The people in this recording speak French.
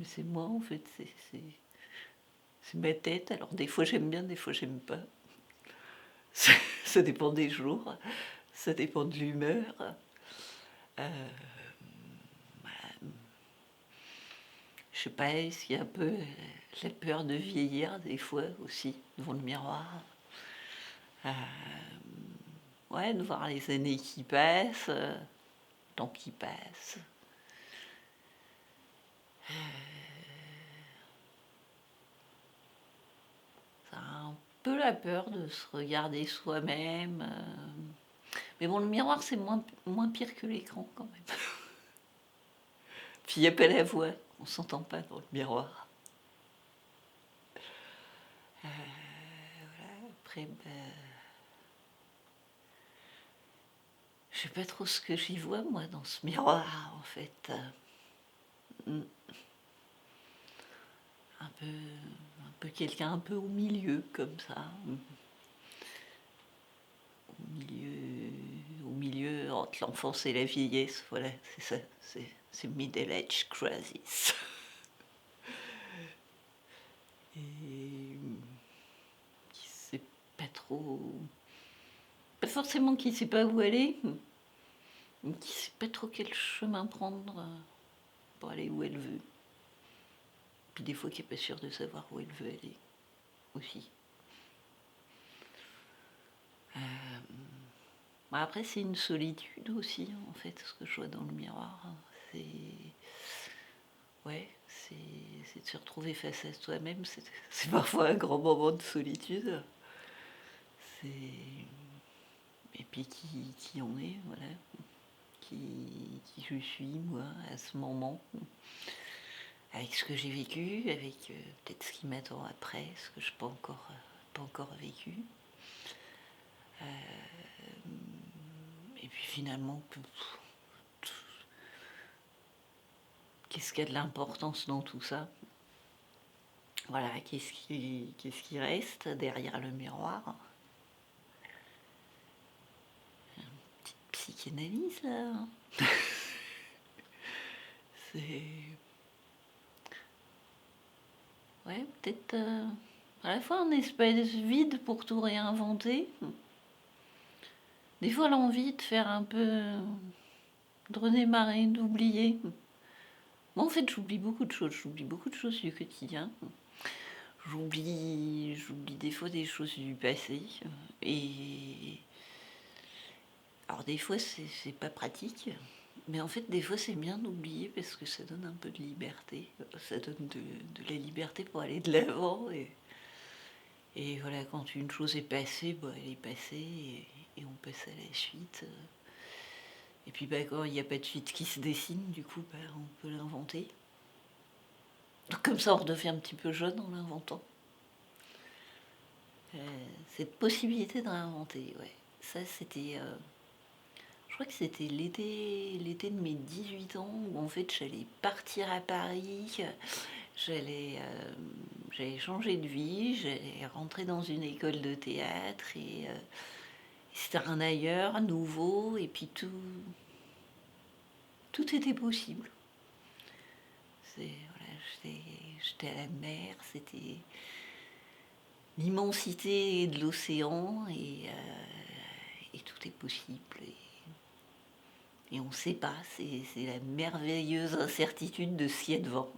Mais c'est moi, en fait, c'est ma tête. Alors, des fois, j'aime bien, des fois, j'aime pas. Ça dépend des jours, ça dépend de l'humeur. Je sais pas, est-ce qu'il y a un peu la peur de vieillir, des fois, aussi, devant le miroir. Ouais, de voir les années qui passent, le temps qui passe. Ça a un peu la peur de se regarder soi-même. Mais bon, le miroir, c'est moins pire que l'écran, quand même. Puis il n'y a pas la voix, on s'entend pas dans le miroir. Après, je sais pas trop ce que j'y vois, moi, dans ce miroir, en fait. Un peu quelqu'un un peu au milieu, comme ça. Au milieu entre l'enfance et la vieillesse, voilà, c'est ça, c'est middle age crisis. Et qui sait pas trop, pas forcément qui sait pas où aller, mais qui sait pas trop quel chemin prendre pour aller où elle veut. Puis des fois qui est pas sûre de savoir où elle veut aller aussi. Après, c'est une solitude aussi, en fait, ce que je vois dans le miroir. C'est. Ouais, c'est de se retrouver face à soi-même. C'est parfois un grand moment de solitude. C'est. Et puis qui on est, voilà. Qui je suis, moi, à ce moment. Avec ce que j'ai vécu, avec peut-être ce qui m'attend après, ce que je n'ai pas encore vécu. Et puis finalement, qu'est-ce qu'il y a de l'importance dans tout ça? Voilà, qu'est-ce qui reste derrière le miroir? Petite psychanalyse, là. C'est. Ouais, peut-être à la fois un espace vide pour tout réinventer. Des fois, l'envie de faire un peu. De redémarrer, d'oublier. Moi, en fait, j'oublie beaucoup de choses. J'oublie beaucoup de choses du quotidien. J'oublie des fois des choses du passé. Et. Alors, des fois, c'est pas pratique. Mais en fait, des fois, c'est bien d'oublier parce que ça donne un peu de liberté. Ça donne de la liberté pour aller de l'avant. Et voilà, quand une chose est passée, elle est passée et on passe à la suite. Et puis quand il n'y a pas de suite qui se dessine, du coup, on peut l'inventer. Donc comme ça, on redevient un petit peu jeune en l'inventant. Cette possibilité de réinventer, ouais. Ça, c'était... je crois que c'était l'été de mes 18 ans, où en fait, j'allais partir à Paris. J'allais changer de vie, j'allais rentrer dans une école de théâtre et c'était un ailleurs nouveau et puis tout était possible. Voilà, j'étais à la mer, c'était l'immensité de l'océan et tout est possible. Et on ne sait pas, c'est la merveilleuse incertitude de ce qu'il y a devant.